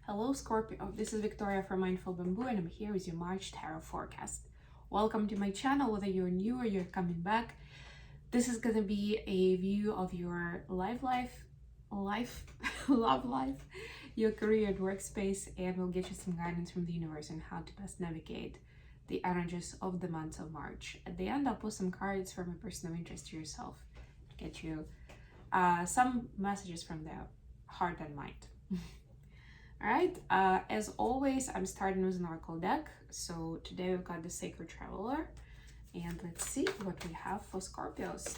Hello Scorpio, this is Victoria from Mindful Bamboo and I'm here with your March Tarot Forecast. Welcome to my channel, whether you're new or you're coming back. This is gonna be a view of your love life, your career and workspace, and we'll get you some guidance from the universe on how to best navigate the energies of the month of March. At the end, I'll pull some cards from a person of interest to yourself to get you some messages from the heart and mind. All right, as always, I'm starting with an oracle deck. So today we've got the Sacred Traveler, and let's see what we have for Scorpios.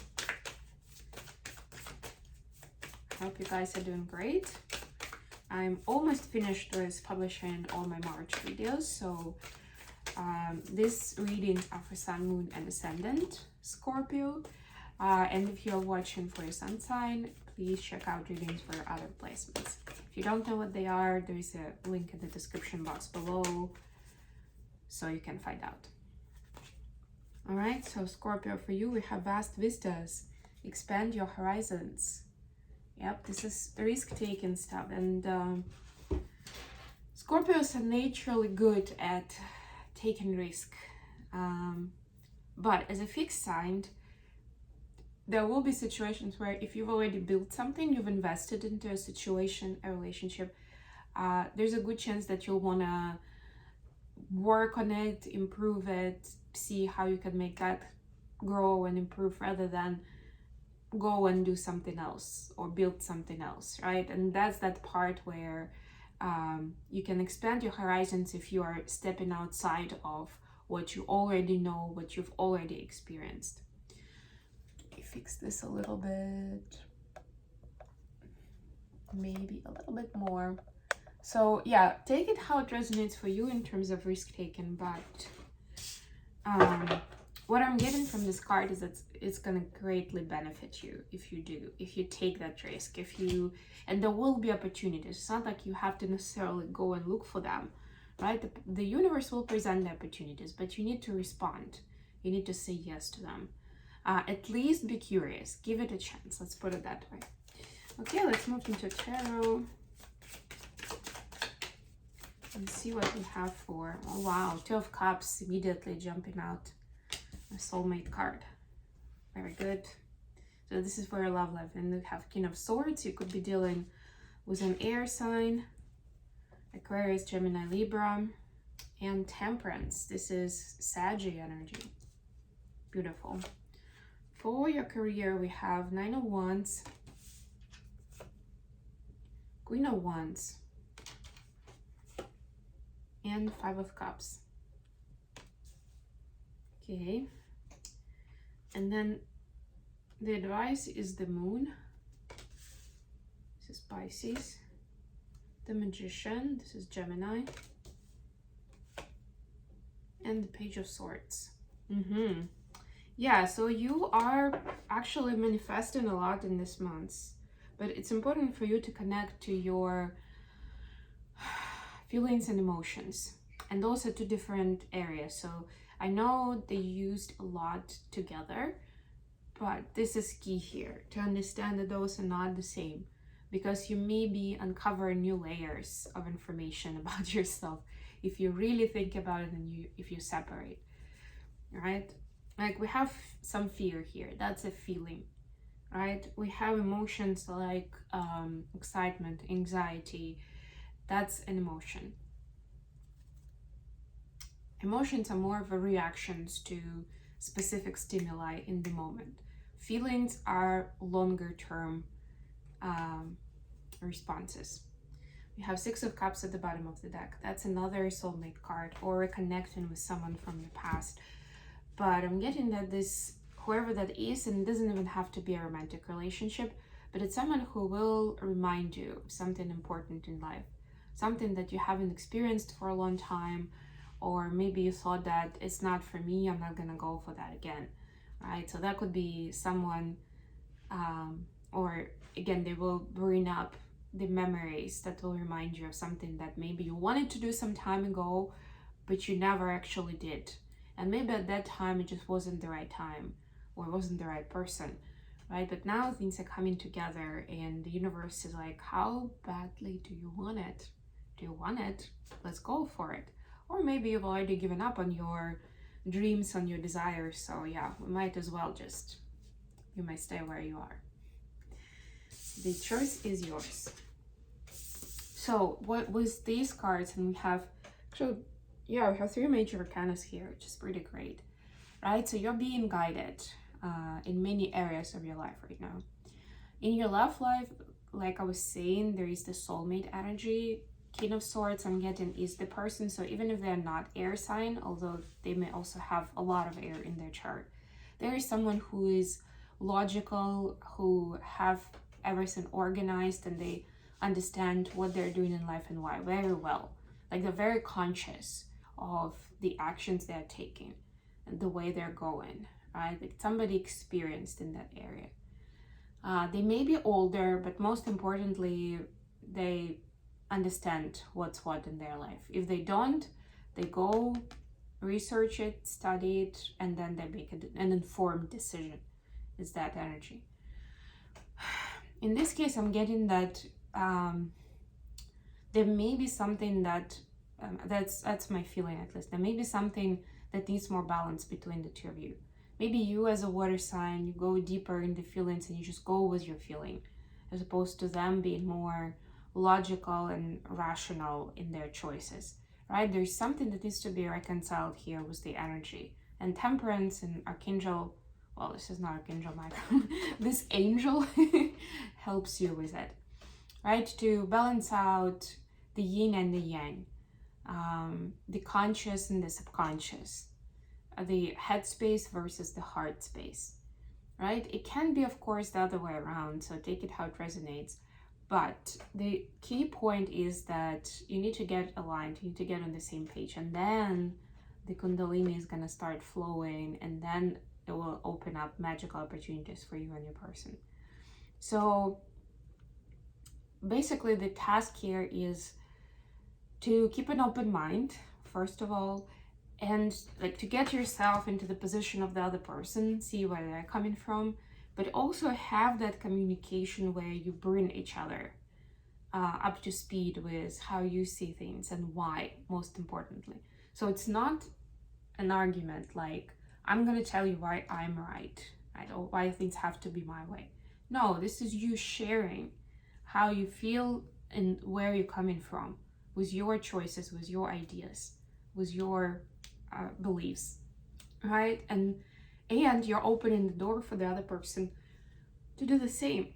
Hope you guys are doing great. I'm almost finished with publishing all my March videos, so these readings are for Sun, Moon, and Ascendant Scorpio. And if you're watching for your sun sign, please check out readings for other placements. If you don't know what they are, there is a link in the description box below so you can find out. All right, so Scorpio, for you, we have vast vistas. Expand your horizons. Yep, this is risk-taking stuff. And Scorpios are naturally good at taking risk. But as a fixed sign, there will be situations where if you've already built something, you've invested into a situation, a relationship, there's a good chance that you'll want to work on it, improve it, see how you can make that grow and improve rather than go and do something else or build something else, right? And that's that part where you can expand your horizons if you are stepping outside of what you already know, what you've already experienced. Fix this a little bit, maybe a little bit more. So yeah, take it how it resonates for you in terms of risk taking, but what I'm getting from this card is that it's gonna greatly benefit you if you take that risk, and there will be opportunities. It's not like you have to necessarily go and look for them, right? The universe will present the opportunities, but you need to respond. You need to say yes to them. At least be curious, give it a chance, let's put it that way. Okay, let's move into tarot and see what we have for, oh wow, Two of Cups immediately jumping out, a Soulmate card. Very good. So this is for your love life. And we have King of Swords. You could be dealing with an air sign, Aquarius, Gemini, Libra, and Temperance. This is Saggy energy. Beautiful. For your career, we have Nine of Wands, Queen of Wands, and Five of Cups. Okay. And then the advice is the Moon. This is Pisces. The Magician. This is Gemini. And the Page of Swords. Yeah, so you are actually manifesting a lot in this month, but it's important for you to connect to your feelings and emotions, and also to different areas. So I know they used a lot together, but this is key here, to understand that those are not the same, because you may be uncovering new layers of information about yourself if you really think about it and if you separate, right? Like we have some fear here, that's a feeling, right? We have emotions like excitement, anxiety, that's an emotion. Emotions are more of a reactions to specific stimuli in the moment. Feelings are longer term responses. We have Six of Cups at the bottom of the deck. That's another soulmate card, or a connection with someone from the past. But I'm getting that this, whoever that is, and it doesn't even have to be a romantic relationship, but it's someone who will remind you of something important in life, something that you haven't experienced for a long time, or maybe you thought that it's not for me, I'm not gonna go for that again, right? So that could be someone, or again, they will bring up the memories that will remind you of something that maybe you wanted to do some time ago, but you never actually did. And maybe at that time, it just wasn't the right time or wasn't the right person, right? But now things are coming together and the universe is like, how badly do you want it? Do you want it? Let's go for it. Or maybe you've already given up on your dreams, on your desires. So yeah, we might as well just, you might stay where you are. The choice is yours. So what was these cards, and we have, actually, yeah, we have 3 major arcanas here, which is pretty great, right? So you're being guided in many areas of your life right now. In your love life, like I was saying, there is the soulmate energy. King of Swords I'm getting is the person, so even if they're not air sign, although they may also have a lot of air in their chart, there is someone who is logical, who have everything organized, and they understand what they're doing in life and why very well. Like they're very conscious of the actions they're taking and the way they're going, right? Like somebody experienced in that area. They may be older, but most importantly, they understand what's what in their life. If they don't, they go research it, study it, and then they make an informed decision. It's that energy. In this case, I'm getting that there may be something that that's my feeling, at least. There may be something that needs more balance between the two of you. Maybe you as a water sign, you go deeper in the feelings and you just go with your feeling, as opposed to them being more logical and rational in their choices, right? There's something that needs to be reconciled here with the energy. And Temperance and Archangel, well, this is not Archangel Michael, this angel helps you with it, right? To balance out the yin and the yang, the conscious and the subconscious, the head space versus the heart space, right? It can be, of course, the other way around, so take it how it resonates. But the key point is that you need to get aligned, you need to get on the same page, and then the Kundalini is going to start flowing, and then it will open up magical opportunities for you and your person. So basically the task here is to keep an open mind, first of all, and like to get yourself into the position of the other person, see where they're coming from, but also have that communication where you bring each other up to speed with how you see things and why, most importantly. So it's not an argument like, I'm going to tell you why I'm right, or why things have to be my way. No, this is you sharing how you feel and where you're coming from, with your choices, with your ideas, with your beliefs, right? And you're opening the door for the other person to do the same.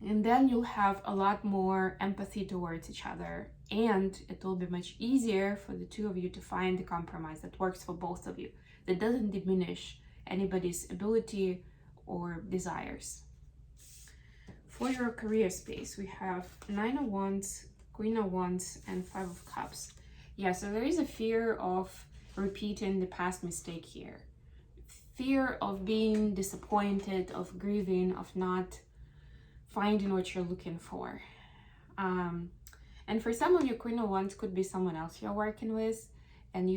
And then you'll have a lot more empathy towards each other, and it will be much easier for the two of you to find a compromise that works for both of you, that doesn't diminish anybody's ability or desires. For your career space, we have 9 of Wands, Queen of Wands, and 5 of Cups. Yeah, so there is a fear of repeating the past mistake here. Fear of being disappointed, of grieving, of not finding what you're looking for. And for some of you, Queen of Wands could be someone else you're working with, and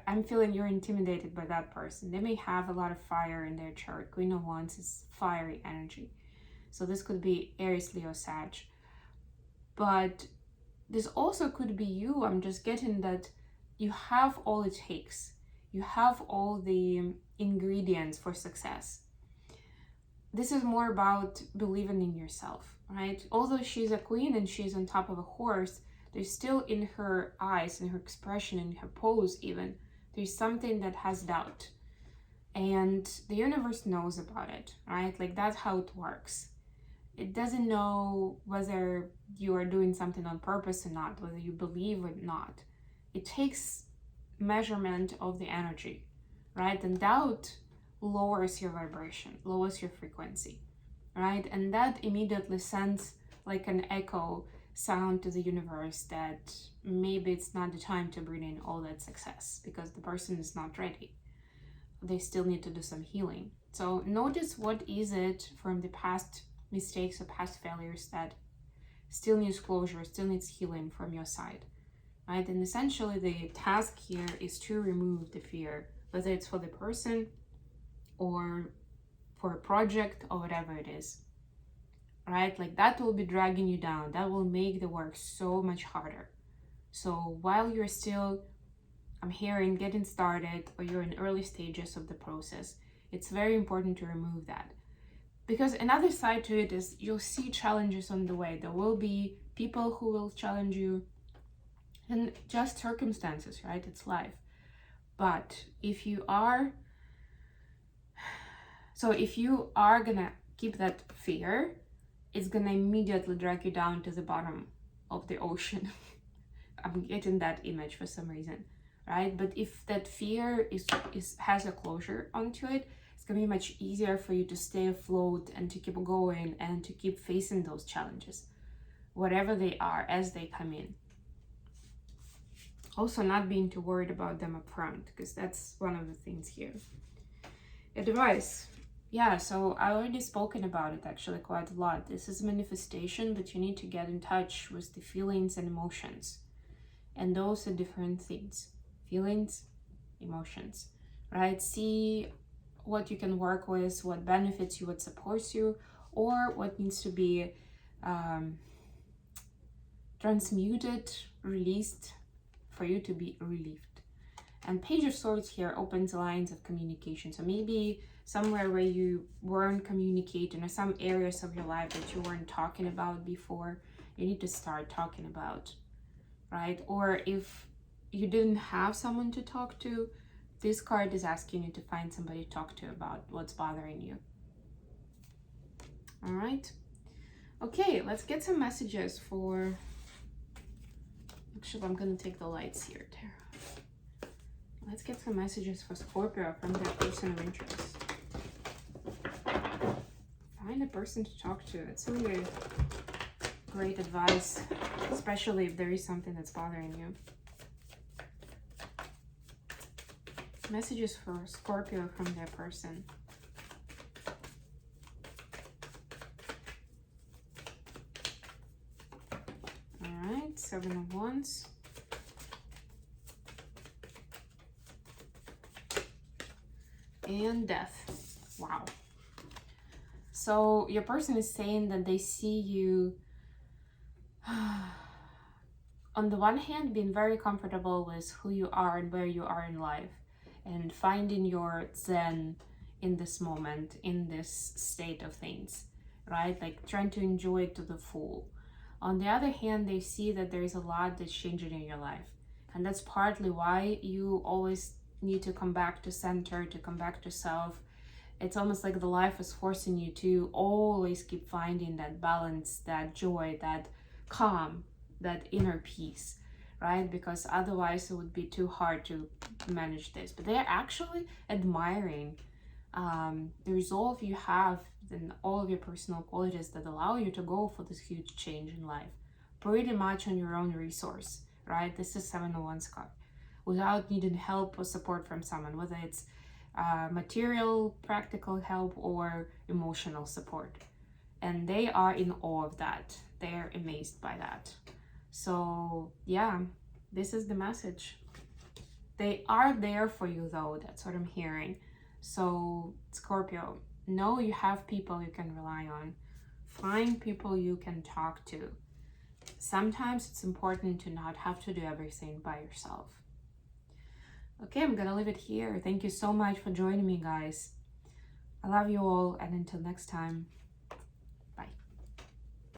I'm feeling you're intimidated by that person. They may have a lot of fire in their chart. Queen of Wands is fiery energy. So this could be Aries, Leo, Sag. But this also could be you. I'm just getting that you have all it takes. You have all the ingredients for success. This is more about believing in yourself, right? Although she's a queen and she's on top of a horse, there's still in her eyes, in her expression, in her pose even, there's something that has doubt. And the universe knows about it, right? Like that's how it works. It doesn't know whether you are doing something on purpose or not, whether you believe or not. It takes measurement of the energy, right? And doubt lowers your vibration, lowers your frequency, right? And that immediately sends like an echo sound to the universe that maybe it's not the time to bring in all that success because the person is not ready. They still need to do some healing. So notice what is it from the past mistakes or past failures that still needs closure, still needs healing from your side, right? And essentially the task here is to remove the fear, whether it's for the person or for a project or whatever it is, right? Like that will be dragging you down. That will make the work so much harder. So while you're still, I'm hearing, getting started, or you're in early stages of the process, it's very important to remove that. Because another side to it is you'll see challenges on the way. There will be people who will challenge you, and just circumstances, right? It's life. But if you are gonna keep that fear, it's gonna immediately drag you down to the bottom of the ocean. I'm getting that image for some reason, right? But if that fear has a closure onto it, it's gonna be much easier for you to stay afloat and to keep going and to keep facing those challenges, whatever they are, as they come in. Also, not being too worried about them up front, because that's one of the things here. Advice. Yeah, so I already spoken about it actually quite a lot. This is manifestation, but you need to get in touch with the feelings and emotions. And those are different things. Feelings, emotions, right? See what you can work with, what benefits you, what supports you, or what needs to be transmuted, released, for you to be relieved. And Page of Swords here opens lines of communication. So maybe somewhere where you weren't communicating, or some areas of your life that you weren't talking about before, you need to start talking about, right? Or if you didn't have someone to talk to, this card is asking you to find somebody to talk to about what's bothering you. All right. Okay, let's get some messages for... Actually, I'm going to take the lights here, Tara. Let's get some messages for Scorpio from their person of interest. Find a person to talk to. It's really great advice, especially if there is something that's bothering you. Messages for Scorpio from their person. Alright, 7 of Wands. And Death. Wow. So your person is saying that they see you on the one hand being very comfortable with who you are and where you are in life, and finding your zen in this moment, in this state of things, right? Like trying to enjoy it to the full. On the other hand, they see that there is a lot that's changing in your life, and that's partly why you always need to come back to center, to come back to self. It's almost like the life is forcing you to always keep finding that balance, that joy, that calm, that inner peace, right? Because otherwise it would be too hard to manage this. But they're actually admiring the resolve you have and all of your personal qualities that allow you to go for this huge change in life, pretty much on your own resource, right? This is 7 of Wands card, without needing help or support from someone, whether it's material, practical help, or emotional support. And they are in awe of that. They're amazed by that. So yeah, this is the message. They are there for you though, that's what I'm hearing. So Scorpio, know you have people you can rely on. Find people you can talk to. Sometimes it's important to not have to do everything by yourself. Okay, I'm gonna leave it here. Thank you so much for joining me, guys. I love you all, and until next time.